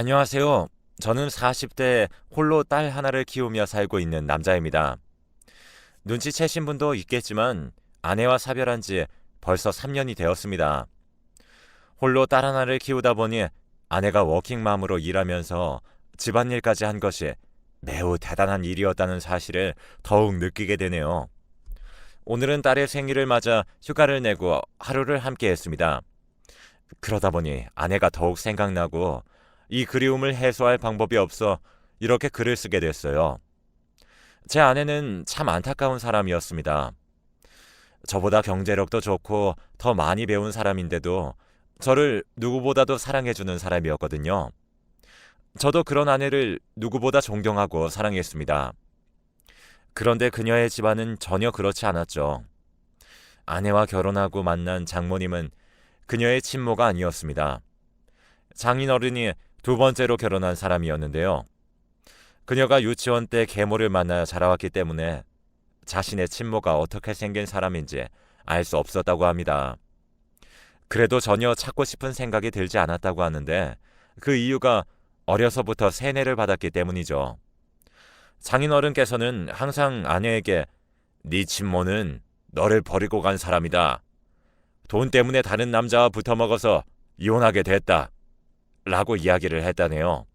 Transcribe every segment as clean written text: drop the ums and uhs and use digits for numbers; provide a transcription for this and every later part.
안녕하세요. 저는 40대 홀로 딸 하나를 키우며 살고 있는 남자입니다. 눈치채신 분도 있겠지만 아내와 사별한 지 벌써 3년이 되었습니다. 홀로 딸 하나를 키우다 보니 아내가 워킹맘으로 일하면서 집안일까지 한 것이 매우 대단한 일이었다는 사실을 더욱 느끼게 되네요. 오늘은 딸의 생일을 맞아 휴가를 내고 하루를 함께 했습니다. 그러다 보니 아내가 더욱 생각나고 이 그리움을 해소할 방법이 없어 이렇게 글을 쓰게 됐어요. 제 아내는 참 안타까운 사람이었습니다. 저보다 경제력도 좋고 더 많이 배운 사람인데도 저를 누구보다도 사랑해주는 사람이었거든요. 저도 그런 아내를 누구보다 존경하고 사랑했습니다. 그런데 그녀의 집안은 전혀 그렇지 않았죠. 아내와 결혼하고 만난 장모님은 그녀의 친모가 아니었습니다. 장인어른이 두 번째로 결혼한 사람이었는데요. 그녀가 유치원 때 계모를 만나 자라왔기 때문에 자신의 친모가 어떻게 생긴 사람인지 알 수 없었다고 합니다. 그래도 전혀 찾고 싶은 생각이 들지 않았다고 하는데 그 이유가 어려서부터 세뇌를 받았기 때문이죠. 장인어른께서는 항상 아내에게 네 친모는 너를 버리고 간 사람이다. 돈 때문에 다른 남자와 붙어먹어서 이혼하게 됐다. 라고 이야기를 했다네요.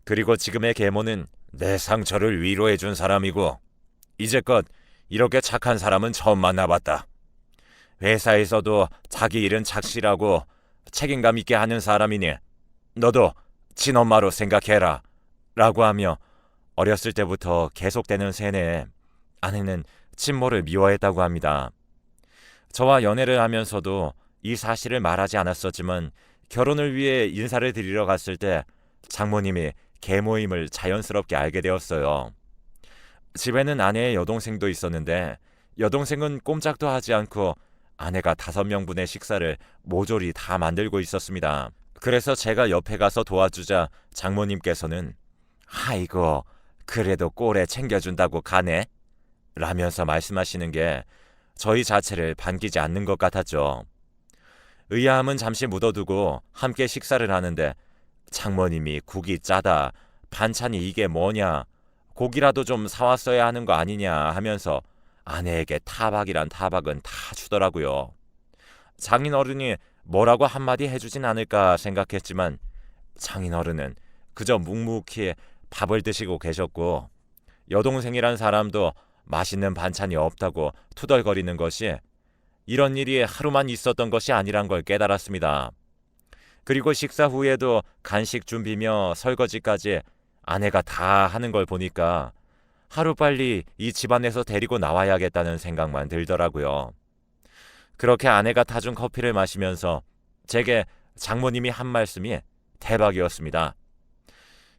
그리고 지금의 계모는 내 상처를 위로해준 사람이고 이제껏 이렇게 착한 사람은 처음 만나봤다. 회사에서도 자기 일은 착실하고 책임감 있게 하는 사람이니 너도 친엄마로 생각해라. 라고 하며 어렸을 때부터 계속되는 세뇌에 아내는 친모를 미워했다고 합니다. 저와 연애를 하면서도 이 사실을 말하지 않았었지만 결혼을 위해 인사를 드리러 갔을 때 장모님이 계모임을 자연스럽게 알게 되었어요. 집에는 아내의 여동생도 있었는데 여동생은 꼼짝도 하지 않고 아내가 5명분의 식사를 모조리 다 만들고 있었습니다. 그래서 제가 옆에 가서 도와주자 장모님께서는 아이고 그래도 꼴에 챙겨준다고 가네? 라면서 말씀하시는 게 저희 자체를 반기지 않는 것 같았죠. 의아함은 잠시 묻어두고 함께 식사를 하는데 장모님이 국이 짜다, 반찬이 이게 뭐냐, 고기라도 좀 사왔어야 하는 거 아니냐 하면서 아내에게 타박이란 타박은 다 주더라고요. 장인어른이 뭐라고 한마디 해주진 않을까 생각했지만 장인어른은 그저 묵묵히 밥을 드시고 계셨고 여동생이란 사람도 맛있는 반찬이 없다고 투덜거리는 것이 이런 일이 하루만 있었던 것이 아니란 걸 깨달았습니다. 그리고 식사 후에도 간식 준비며 설거지까지 아내가 다 하는 걸 보니까 하루빨리 이 집안에서 데리고 나와야겠다는 생각만 들더라고요. 그렇게 아내가 타준 커피를 마시면서 제게 장모님이 한 말씀이 대박이었습니다.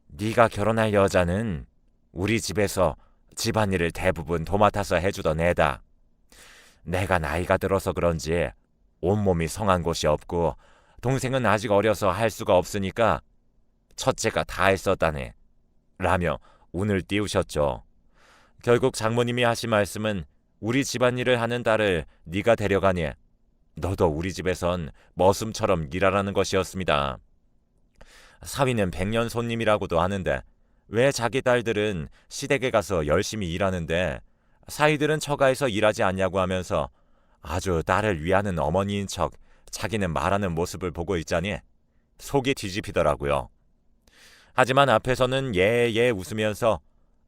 네가 결혼할 여자는 우리 집에서 집안일을 대부분 도맡아서 해주던 애다. 내가 나이가 들어서 그런지 온몸이 성한 곳이 없고 동생은 아직 어려서 할 수가 없으니까 첫째가 다 했었다네. 라며 운을 띄우셨죠. 결국 장모님이 하신 말씀은 우리 집안일을 하는 딸을 네가 데려가니 너도 우리 집에선 머슴처럼 일하라는 것이었습니다. 사위는 백년 손님이라고도 하는데 왜 자기 딸들은 시댁에 가서 열심히 일하는데 사위들은 처가에서 일하지 않냐고 하면서 아주 딸을 위하는 어머니인 척 자기는 말하는 모습을 보고 있자니 속이 뒤집히더라고요. 하지만 앞에서는 예예 웃으면서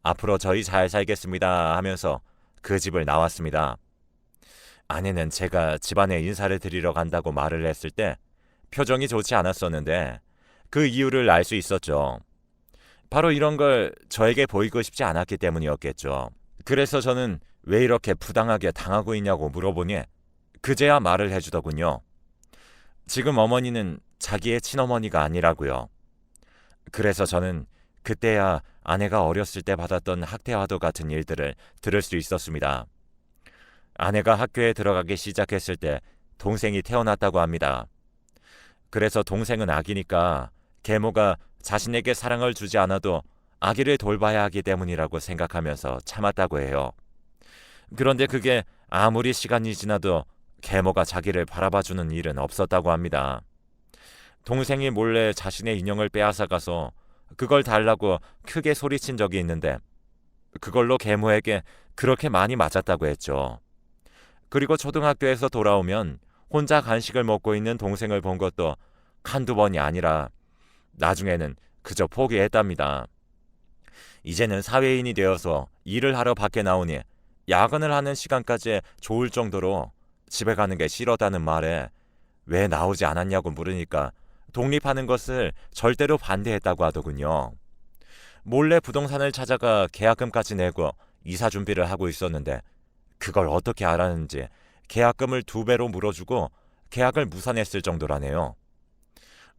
앞으로 저희 잘 살겠습니다 하면서 그 집을 나왔습니다. 아내는 제가 집안에 인사를 드리러 간다고 말을 했을 때 표정이 좋지 않았었는데 그 이유를 알 수 있었죠. 바로 이런 걸 저에게 보이고 싶지 않았기 때문이었겠죠. 그래서 저는 왜 이렇게 부당하게 당하고 있냐고 물어보니 그제야 말을 해주더군요. 지금 어머니는 자기의 친어머니가 아니라고요. 그래서 저는 그때야 아내가 어렸을 때 받았던 학대와도 같은 일들을 들을 수 있었습니다. 아내가 학교에 들어가기 시작했을 때 동생이 태어났다고 합니다. 그래서 동생은 아기니까 계모가 자신에게 사랑을 주지 않아도 아기를 돌봐야 하기 때문이라고 생각하면서 참았다고 해요. 그런데 그게 아무리 시간이 지나도 계모가 자기를 바라봐주는 일은 없었다고 합니다. 동생이 몰래 자신의 인형을 빼앗아가서 그걸 달라고 크게 소리친 적이 있는데 그걸로 계모에게 그렇게 많이 맞았다고 했죠. 그리고 초등학교에서 돌아오면 혼자 간식을 먹고 있는 동생을 본 것도 한두 번이 아니라 나중에는 그저 포기했답니다. 이제는 사회인이 되어서 일을 하러 밖에 나오니 야근을 하는 시간까지 좋을 정도로 집에 가는 게 싫었다는 말에 왜 나오지 않았냐고 물으니까 독립하는 것을 절대로 반대했다고 하더군요. 몰래 부동산을 찾아가 계약금까지 내고 이사 준비를 하고 있었는데 그걸 어떻게 알았는지 계약금을 2배로 물어주고 계약을 무산했을 정도라네요.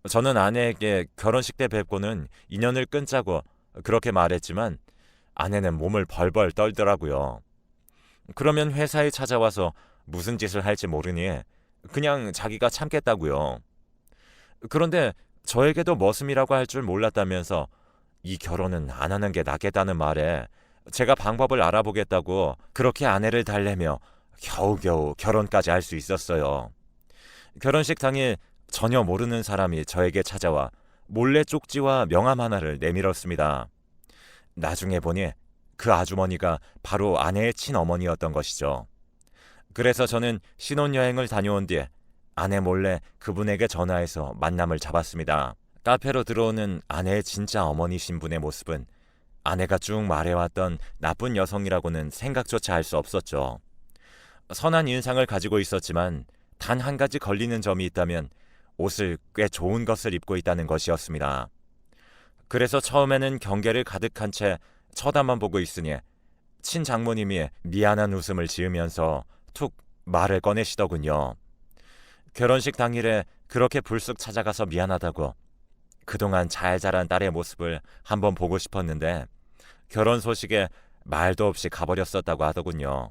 저는 아내에게 결혼식 때 뵙고는 인연을 끊자고 그렇게 말했지만 아내는 몸을 벌벌 떨더라고요. 그러면 회사에 찾아와서 무슨 짓을 할지 모르니 그냥 자기가 참겠다고요. 그런데 저에게도 머슴이라고 할 줄 몰랐다면서 이 결혼은 안 하는 게 낫겠다는 말에 제가 방법을 알아보겠다고 그렇게 아내를 달래며 겨우겨우 결혼까지 할 수 있었어요. 결혼식 당일 전혀 모르는 사람이 저에게 찾아와 몰래 쪽지와 명함 하나를 내밀었습니다. 나중에 보니 그 아주머니가 바로 아내의 친어머니였던 것이죠. 그래서 저는 신혼여행을 다녀온 뒤에 아내 몰래 그분에게 전화해서 만남을 잡았습니다. 카페로 들어오는 아내의 진짜 어머니 신분의 모습은 아내가 쭉 말해왔던 나쁜 여성이라고는 생각조차 할 수 없었죠. 선한 인상을 가지고 있었지만 단 한 가지 걸리는 점이 있다면 옷을 꽤 좋은 것을 입고 있다는 것이었습니다. 그래서 처음에는 경계를 가득한 채 쳐다만 보고 있으니 친장모님이 미안한 웃음을 지으면서 툭 말을 꺼내시더군요. 결혼식 당일에 그렇게 불쑥 찾아가서 미안하다고 그동안 잘 자란 딸의 모습을 한번 보고 싶었는데 결혼 소식에 말도 없이 가버렸었다고 하더군요.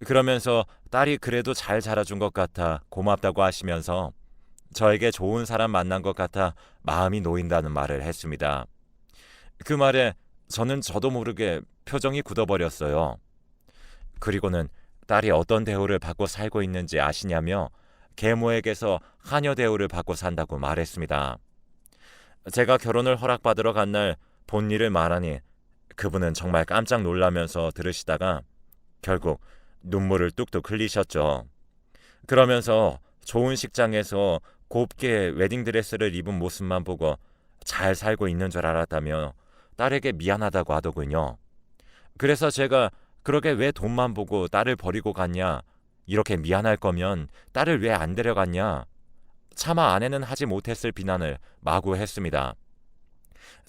그러면서 딸이 그래도 잘 자라준 것 같아 고맙다고 하시면서 저에게 좋은 사람 만난 것 같아 마음이 놓인다는 말을 했습니다. 그 말에 저는 저도 모르게 표정이 굳어버렸어요. 그리고는 딸이 어떤 대우를 받고 살고 있는지 아시냐며 계모에게서 하녀 대우를 받고 산다고 말했습니다. 제가 결혼을 허락받으러 간 날 본 일을 말하니 그분은 정말 깜짝 놀라면서 들으시다가 결국 눈물을 뚝뚝 흘리셨죠. 그러면서 좋은 식장에서 곱게 웨딩드레스를 입은 모습만 보고 잘 살고 있는 줄 알았다며 딸에게 미안하다고 하더군요. 그래서 제가 그러게 왜 돈만 보고 딸을 버리고 갔냐, 이렇게 미안할 거면 딸을 왜 안 데려갔냐, 차마 아내는 하지 못했을 비난을 마구 했습니다.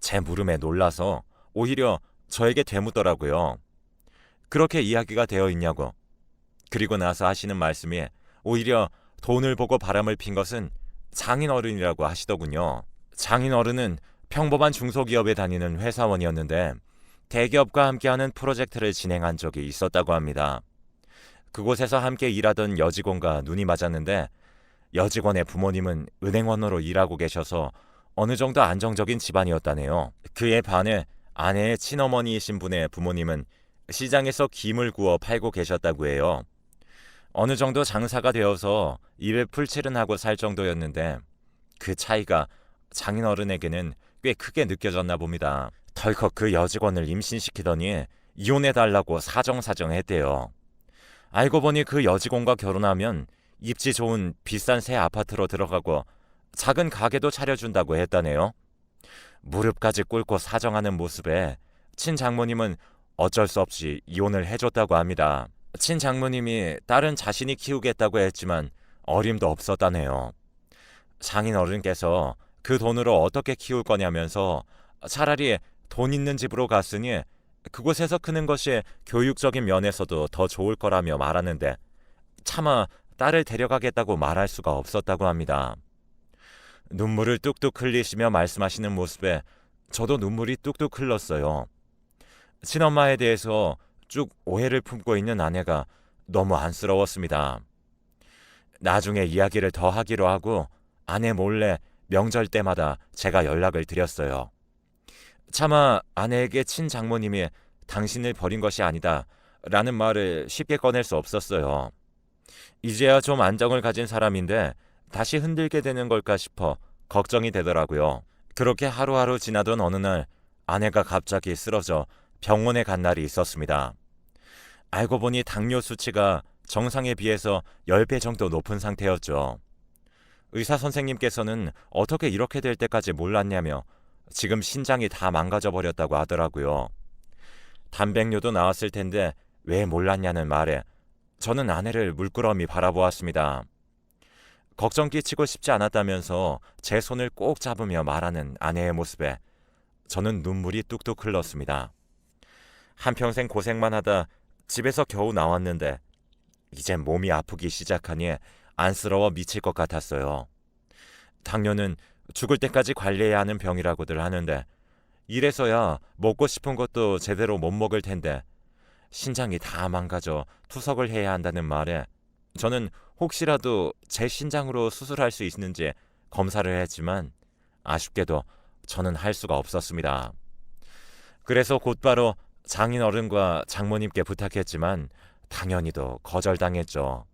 제 물음에 놀라서 오히려 저에게 되묻더라고요. 그렇게 이야기가 되어 있냐고. 그리고 나서 하시는 말씀이 오히려 돈을 보고 바람을 핀 것은 장인어른이라고 하시더군요. 장인어른은 평범한 중소기업에 다니는 회사원이었는데 대기업과 함께하는 프로젝트를 진행한 적이 있었다고 합니다. 그곳에서 함께 일하던 여직원과 눈이 맞았는데 여직원의 부모님은 은행원으로 일하고 계셔서 어느 정도 안정적인 집안이었다네요. 그에 반해 아내의 친어머니이신 분의 부모님은 시장에서 김을 구워 팔고 계셨다고 해요. 어느 정도 장사가 되어서 입에 풀칠은 하고 살 정도였는데 그 차이가 장인어른에게는 꽤 크게 느껴졌나 봅니다. 덜컥 그 여직원을 임신시키더니 이혼해달라고 사정사정했대요. 알고 보니 그 여직원과 결혼하면 입지 좋은 비싼 새 아파트로 들어가고 작은 가게도 차려준다고 했다네요. 무릎까지 꿇고 사정하는 모습에 친장모님은 어쩔 수 없이 이혼을 해줬다고 합니다. 친장모님이 딸은 자신이 키우겠다고 했지만 어림도 없었다네요. 장인어른께서 그 돈으로 어떻게 키울 거냐면서 차라리 돈 있는 집으로 갔으니 그곳에서 크는 것이 교육적인 면에서도 더 좋을 거라며 말하는데 차마 딸을 데려가겠다고 말할 수가 없었다고 합니다. 눈물을 뚝뚝 흘리시며 말씀하시는 모습에 저도 눈물이 뚝뚝 흘렀어요. 친엄마에 대해서 쭉 오해를 품고 있는 아내가 너무 안쓰러웠습니다. 나중에 이야기를 더 하기로 하고 아내 몰래 명절 때마다 제가 연락을 드렸어요. 차마 아내에게 친장모님이 당신을 버린 것이 아니다 라는 말을 쉽게 꺼낼 수 없었어요. 이제야 좀 안정을 가진 사람인데 다시 흔들게 되는 걸까 싶어 걱정이 되더라고요. 그렇게 하루하루 지나던 어느 날 아내가 갑자기 쓰러져 병원에 간 날이 있었습니다. 알고 보니 당뇨 수치가 정상에 비해서 10배 정도 높은 상태였죠. 의사 선생님께서는 어떻게 이렇게 될 때까지 몰랐냐며 지금 신장이 다 망가져 버렸다고 하더라고요. 단백뇨도 나왔을 텐데 왜 몰랐냐는 말에 저는 아내를 물끄러미 바라보았습니다. 걱정 끼치고 싶지 않았다면서 제 손을 꼭 잡으며 말하는 아내의 모습에 저는 눈물이 뚝뚝 흘렀습니다. 한평생 고생만 하다 집에서 겨우 나왔는데 이제 몸이 아프기 시작하니 안쓰러워 미칠 것 같았어요. 당뇨는 죽을 때까지 관리해야 하는 병이라고들 하는데 이래서야 먹고 싶은 것도 제대로 못 먹을 텐데 신장이 다 망가져 투석을 해야 한다는 말에 저는 혹시라도 제 신장으로 수술할 수 있는지 검사를 했지만 아쉽게도 저는 할 수가 없었습니다. 그래서 곧바로 장인어른과 장모님께 부탁했지만 당연히도 거절당했죠.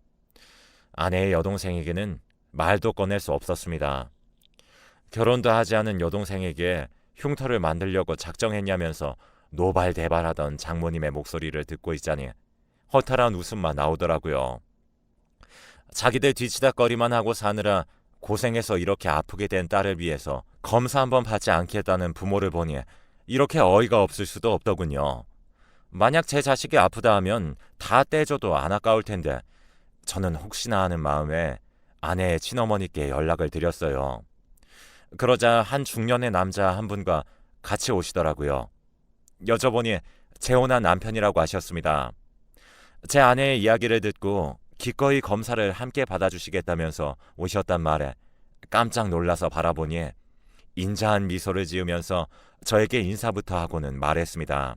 아내의 여동생에게는 말도 꺼낼 수 없었습니다. 결혼도 하지 않은 여동생에게 흉터를 만들려고 작정했냐면서 노발대발하던 장모님의 목소리를 듣고 있자니 허탈한 웃음만 나오더라고요. 자기들 뒤치다꺼리만 하고 사느라 고생해서 이렇게 아프게 된 딸을 위해서 검사 한번 받지 않겠다는 부모를 보니 이렇게 어이가 없을 수도 없더군요. 만약 제 자식이 아프다 하면 다 떼줘도 안 아까울 텐데 저는 혹시나 하는 마음에 아내의 친어머니께 연락을 드렸어요. 그러자 한 중년의 남자 한 분과 같이 오시더라고요. 여쭤보니 재혼한 남편이라고 하셨습니다. 제 아내의 이야기를 듣고 기꺼이 검사를 함께 받아주시겠다면서 오셨단 말에 깜짝 놀라서 바라보니 인자한 미소를 지으면서 저에게 인사부터 하고는 말했습니다.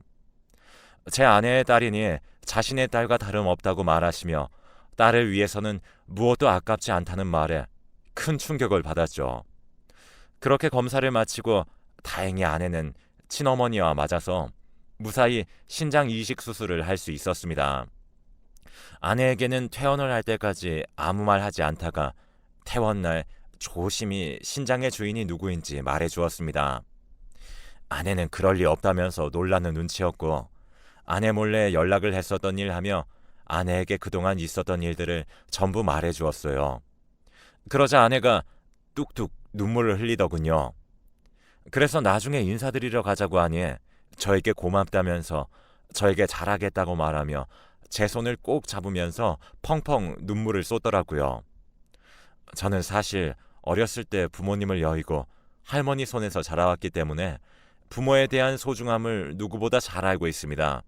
제 아내의 딸이니 자신의 딸과 다름없다고 말하시며 딸을 위해서는 무엇도 아깝지 않다는 말에 큰 충격을 받았죠. 그렇게 검사를 마치고 다행히 아내는 친어머니와 맞아서 무사히 신장 이식 수술을 할 수 있었습니다. 아내에게는 퇴원을 할 때까지 아무 말 하지 않다가 퇴원날 조심히 신장의 주인이 누구인지 말해 주었습니다. 아내는 그럴 리 없다면서 놀라는 눈치였고 아내 몰래 연락을 했었던 일 하며 아내에게 그동안 있었던 일들을 전부 말해 주었어요. 그러자 아내가 뚝뚝 눈물을 흘리더군요. 그래서 나중에 인사드리러 가자고 하니 저에게 고맙다면서 저에게 잘하겠다고 말하며 제 손을 꼭 잡으면서 펑펑 눈물을 쏟더라고요. 저는 사실 어렸을 때 부모님을 여의고 할머니 손에서 자라왔기 때문에 부모에 대한 소중함을 누구보다 잘 알고 있습니다.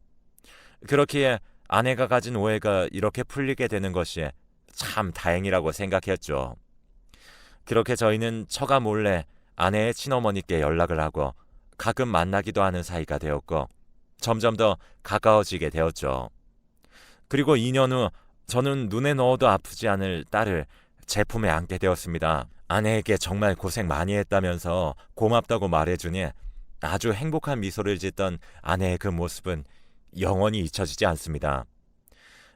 그렇기에 아내가 가진 오해가 이렇게 풀리게 되는 것이 참 다행이라고 생각했죠. 그렇게 저희는 처가 몰래 아내의 친어머니께 연락을 하고 가끔 만나기도 하는 사이가 되었고 점점 더 가까워지게 되었죠. 그리고 2년 후 저는 눈에 넣어도 아프지 않을 딸을 제 품에 안게 되었습니다. 아내에게 정말 고생 많이 했다면서 고맙다고 말해주니 아주 행복한 미소를 짓던 아내의 그 모습은 영원히 잊혀지지 않습니다.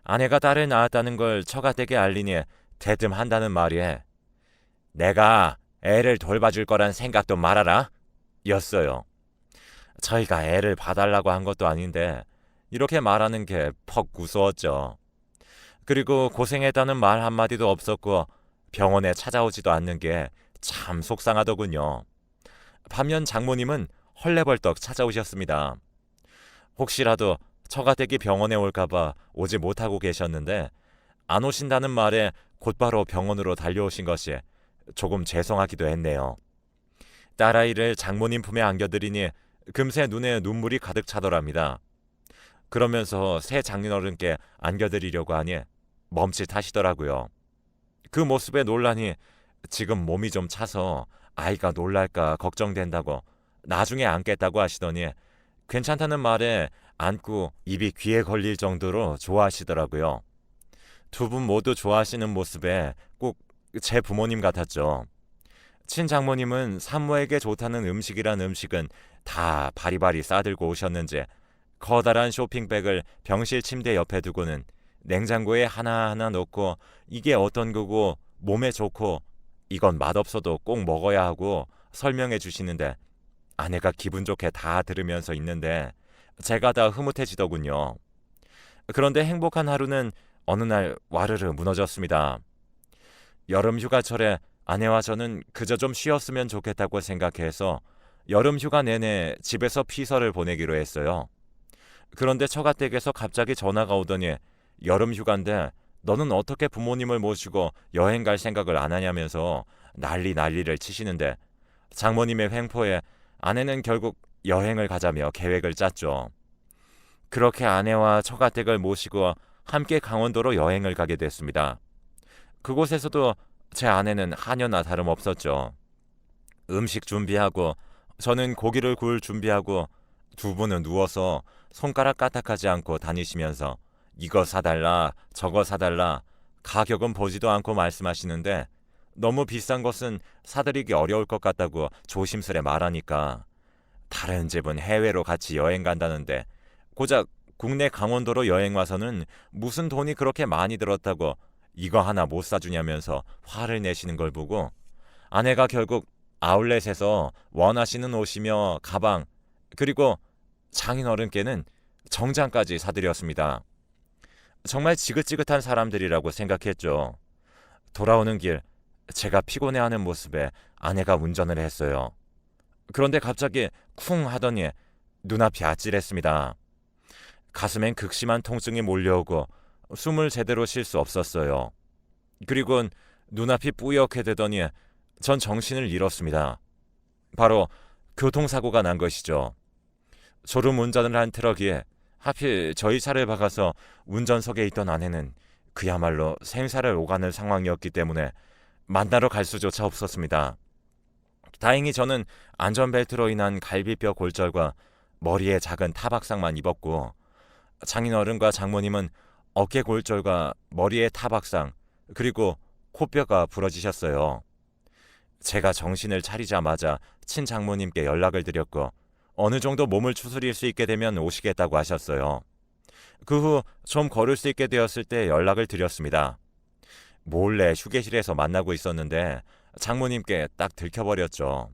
아내가 딸을 낳았다는 걸 처가댁에 알리니 대뜸한다는 말에 내가 애를 돌봐줄 거란 생각도 말아라 였어요. 저희가 애를 봐달라고 한 것도 아닌데 이렇게 말하는 게 퍽 우스웠죠. 그리고 고생했다는 말 한마디도 없었고 병원에 찾아오지도 않는 게 참 속상하더군요. 반면 장모님은 헐레벌떡 찾아오셨습니다. 혹시라도 처가댁이 병원에 올까봐 오지 못하고 계셨는데 안 오신다는 말에 곧바로 병원으로 달려오신 것이 조금 죄송하기도 했네요. 딸아이를 장모님 품에 안겨드리니 금세 눈에 눈물이 가득 차더랍니다. 그러면서 새 장인어른께 안겨드리려고 하니 멈칫하시더라고요. 그 모습에 놀라니 지금 몸이 좀 차서 아이가 놀랄까 걱정된다고 나중에 안겠다고 하시더니 괜찮다는 말에 안고 입이 귀에 걸릴 정도로 좋아하시더라고요. 두 분 모두 좋아하시는 모습에 꼭 제 부모님 같았죠. 친장모님은 산모에게 좋다는 음식이란 음식은 다 바리바리 싸들고 오셨는지 커다란 쇼핑백을 병실 침대 옆에 두고는 냉장고에 하나하나 넣고 이게 어떤 거고 몸에 좋고 이건 맛없어도 꼭 먹어야 하고 설명해 주시는데 아내가 기분 좋게 다 들으면서 있는데 제가 다 흐뭇해지더군요. 그런데 행복한 하루는 어느 날 와르르 무너졌습니다. 여름 휴가철에 아내와 저는 그저 좀 쉬었으면 좋겠다고 생각해서 여름 휴가 내내 집에서 피서를 보내기로 했어요. 그런데 처가댁에서 갑자기 전화가 오더니 여름 휴가인데 너는 어떻게 부모님을 모시고 여행 갈 생각을 안 하냐면서 난리를 치시는데 장모님의 횡포에 아내는 결국 여행을 가자며 계획을 짰죠. 그렇게 아내와 처가댁을 모시고 함께 강원도로 여행을 가게 됐습니다. 그곳에서도 제 아내는 하녀나 다름없었죠. 음식 준비하고 저는 고기를 구울 준비하고 두 분은 누워서 손가락 까딱하지 않고 다니시면서 이거 사달라 저거 사달라 가격은 보지도 않고 말씀하시는데 너무 비싼 것은 사드리기 어려울 것 같다고 조심스레 말하니까 다른 집은 해외로 같이 여행 간다는데 고작 국내 강원도로 여행 와서는 무슨 돈이 그렇게 많이 들었다고 이거 하나 못 사주냐면서 화를 내시는 걸 보고 아내가 결국 아울렛에서 원하시는 옷이며 가방 그리고 장인어른께는 정장까지 사드렸습니다. 정말 지긋지긋한 사람들이라고 생각했죠. 돌아오는 길 제가 피곤해하는 모습에 아내가 운전을 했어요. 그런데 갑자기 쿵 하더니 눈앞이 아찔했습니다. 가슴엔 극심한 통증이 몰려오고 숨을 제대로 쉴 수 없었어요. 그리고는 눈앞이 뿌옇게 되더니 전 정신을 잃었습니다. 바로 교통사고가 난 것이죠. 졸음 운전을 한 트럭이 하필 저희 차를 박아서 운전석에 있던 아내는 그야말로 생사를 오가는 상황이었기 때문에 만나러 갈 수조차 없었습니다. 다행히 저는 안전벨트로 인한 갈비뼈 골절과 머리에 작은 타박상만 입었고 장인어른과 장모님은 어깨 골절과 머리에 타박상 그리고 코뼈가 부러지셨어요. 제가 정신을 차리자마자 친장모님께 연락을 드렸고 어느 정도 몸을 추스릴 수 있게 되면 오시겠다고 하셨어요. 그 후 좀 걸을 수 있게 되었을 때 연락을 드렸습니다. 몰래 휴게실에서 만나고 있었는데 장모님께 딱 들켜버렸죠.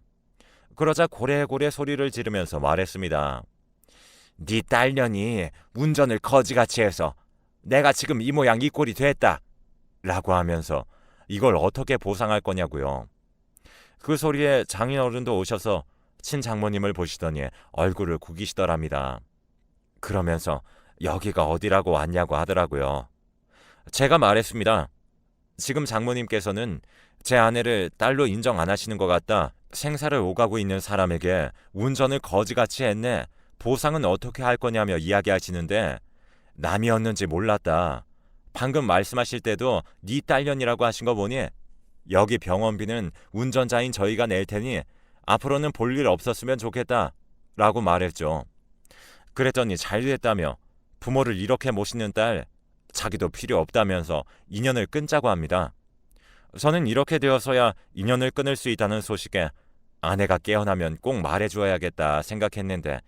그러자 고래고래 소리를 지르면서 말했습니다. 네 딸년이 운전을 거지같이 해서 내가 지금 이 모양 이 꼴이 됐다 라고 하면서 이걸 어떻게 보상할 거냐고요. 그 소리에 장인어른도 오셔서 친장모님을 보시더니 얼굴을 구기시더랍니다. 그러면서 여기가 어디라고 왔냐고 하더라고요. 제가 말했습니다. 지금 장모님께서는 제 아내를 딸로 인정 안 하시는 것 같다. 생사를 오가고 있는 사람에게 운전을 거지같이 했네. 보상은 어떻게 할 거냐며 이야기하시는데 남이었는지 몰랐다. 방금 말씀하실 때도 네 딸년이라고 하신 거 보니 여기 병원비는 운전자인 저희가 낼 테니 앞으로는 볼 일 없었으면 좋겠다 라고 말했죠. 그랬더니 잘됐다며 부모를 이렇게 모시는 딸 자기도 필요 없다면서 인연을 끊자고 합니다. 저는 이렇게 되어서야 인연을 끊을 수 있다는 소식에 아내가 깨어나면 꼭 말해주어야겠다 생각했는데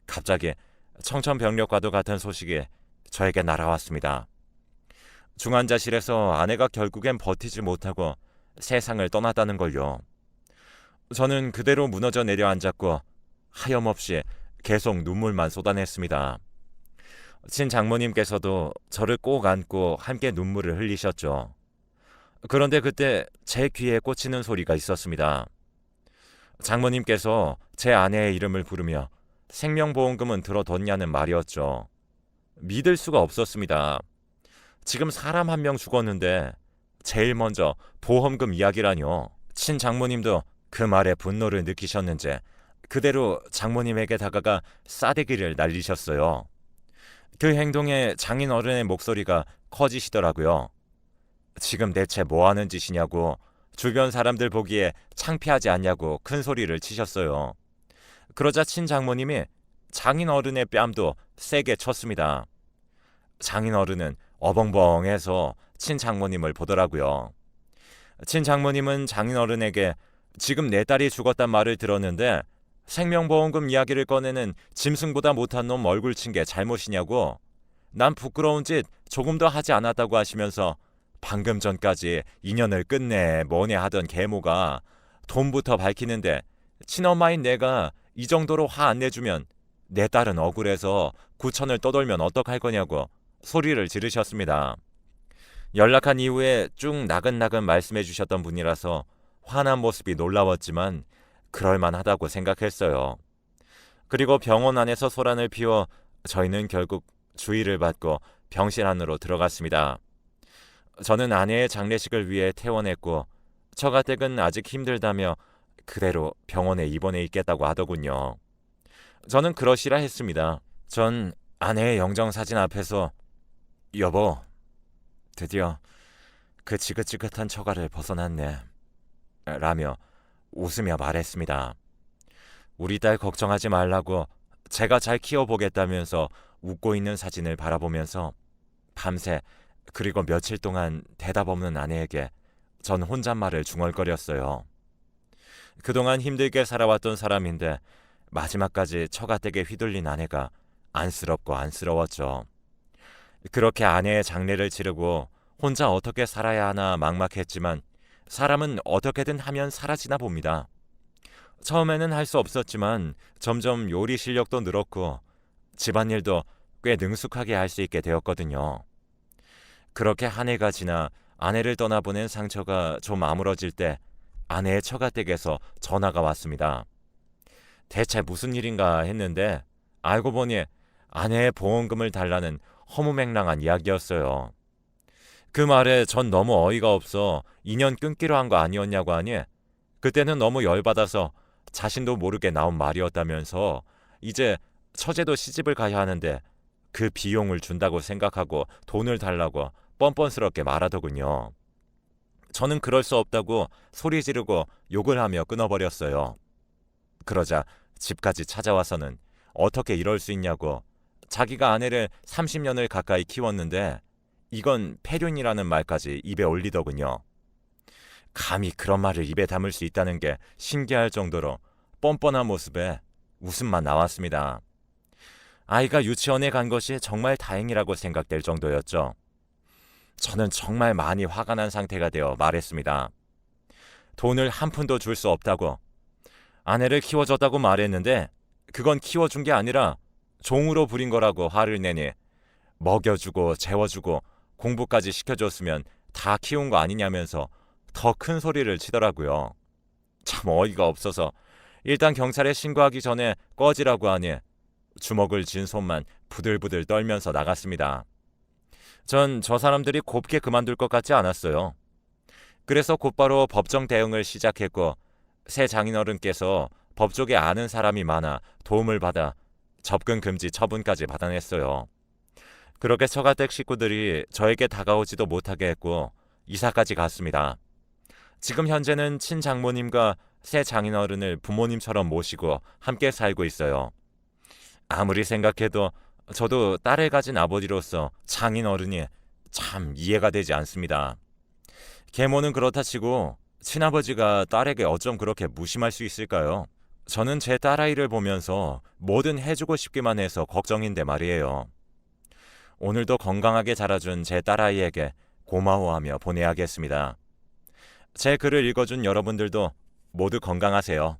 갑자기 청천벽력과도 같은 소식이 저에게 날아왔습니다. 중환자실에서 아내가 결국엔 버티지 못하고 세상을 떠났다는 걸요. 저는 그대로 무너져 내려앉았고 하염없이 계속 눈물만 쏟아냈습니다. 친장모님께서도 저를 꼭 안고 함께 눈물을 흘리셨죠. 그런데 그때 제 귀에 꽂히는 소리가 있었습니다. 장모님께서 제 아내의 이름을 부르며 생명보험금은 들어뒀냐는 말이었죠. 믿을 수가 없었습니다. 지금 사람 한 명 죽었는데 제일 먼저 보험금 이야기라뇨. 친장모님도 그 말에 분노를 느끼셨는지 그대로 장모님에게 다가가 싸대기를 날리셨어요. 그 행동에 장인어른의 목소리가 커지시더라고요. 지금 대체 뭐하는 짓이냐고 주변 사람들 보기에 창피하지 않냐고 큰 소리를 치셨어요. 그러자 친장모님이 장인어른의 뺨도 세게 쳤습니다. 장인어른은 어벙벙해서 친장모님을 보더라고요. 친장모님은 장인어른에게 지금 내 딸이 죽었단 말을 들었는데 생명보험금 이야기를 꺼내는 짐승보다 못한 놈 얼굴 친 게 잘못이냐고 난 부끄러운 짓 조금 더 하지 않았다고 하시면서 방금 전까지 인연을 끝내 뭐네 하던 계모가 돈부터 밝히는데 친엄마인 내가 이 정도로 화 안 내주면 내 딸은 억울해서 구천을 떠돌면 어떡할 거냐고 소리를 지르셨습니다. 연락한 이후에 쭉 나긋나긋 말씀해 주셨던 분이라서 화난 모습이 놀라웠지만 그럴만하다고 생각했어요. 그리고 병원 안에서 소란을 피워 저희는 결국 주의를 받고 병실 안으로 들어갔습니다. 저는 아내의 장례식을 위해 퇴원했고 처가댁은 아직 힘들다며 그대로 병원에 입원해 있겠다고 하더군요. 저는 그러시라 했습니다. 전 아내의 영정사진 앞에서 여보, 드디어 그 지긋지긋한 처가를 벗어났네 라며 웃으며 말했습니다. 우리 딸 걱정하지 말라고 제가 잘 키워보겠다면서 웃고 있는 사진을 바라보면서 밤새 그리고 며칠 동안 대답 없는 아내에게 전 혼잣말을 중얼거렸어요. 그동안 힘들게 살아왔던 사람인데 마지막까지 처가댁에 휘둘린 아내가 안쓰럽고 안쓰러웠죠. 그렇게 아내의 장례를 치르고 혼자 어떻게 살아야 하나 막막했지만 사람은 어떻게든 하면 사라지나 봅니다. 처음에는 할 수 없었지만 점점 요리 실력도 늘었고 집안일도 꽤 능숙하게 할 수 있게 되었거든요. 그렇게 한 해가 지나 아내를 떠나보낸 상처가 좀 아물어질 때 아내의 처가댁에서 전화가 왔습니다. 대체 무슨 일인가 했는데 알고 보니 아내의 보험금을 달라는 허무맹랑한 이야기였어요. 그 말에 전 너무 어이가 없어 인연 끊기로 한 거 아니었냐고 하니 그때는 너무 열받아서 자신도 모르게 나온 말이었다면서 이제 처제도 시집을 가야 하는데 그 비용을 준다고 생각하고 돈을 달라고 뻔뻔스럽게 말하더군요. 저는 그럴 수 없다고 소리 지르고 욕을 하며 끊어버렸어요. 그러자 집까지 찾아와서는 어떻게 이럴 수 있냐고 자기가 아내를 30년을 가까이 키웠는데 이건 폐륜이라는 말까지 입에 올리더군요. 감히 그런 말을 입에 담을 수 있다는 게 신기할 정도로 뻔뻔한 모습에 웃음만 나왔습니다. 아이가 유치원에 간 것이 정말 다행이라고 생각될 정도였죠. 저는 정말 많이 화가 난 상태가 되어 말했습니다. 돈을 한 푼도 줄 수 없다고. 아내를 키워줬다고 말했는데 그건 키워준 게 아니라 종으로 부린 거라고 화를 내니 먹여주고 재워주고 공부까지 시켜줬으면 다 키운 거 아니냐면서 더 큰 소리를 치더라고요. 참 어이가 없어서 일단 경찰에 신고하기 전에 꺼지라고 하니 주먹을 쥔 손만 부들부들 떨면서 나갔습니다. 전 저 사람들이 곱게 그만둘 것 같지 않았어요. 그래서 곧바로 법정 대응을 시작했고 새 장인어른께서 법조계 아는 사람이 많아 도움을 받아 접근 금지 처분까지 받아냈어요. 그렇게 처가댁 식구들이 저에게 다가오지도 못하게 했고 이사까지 갔습니다. 지금 현재는 친장모님과 새 장인어른을 부모님처럼 모시고 함께 살고 있어요. 아무리 생각해도 저도 딸을 가진 아버지로서 장인어른이 참 이해가 되지 않습니다. 계모는 그렇다 치고 친아버지가 딸에게 어쩜 그렇게 무심할 수 있을까요? 저는 제 딸아이를 보면서 뭐든 해주고 싶기만 해서 걱정인데 말이에요. 오늘도 건강하게 자라준 제 딸아이에게 고마워하며 보내야겠습니다. 제 글을 읽어준 여러분들도 모두 건강하세요.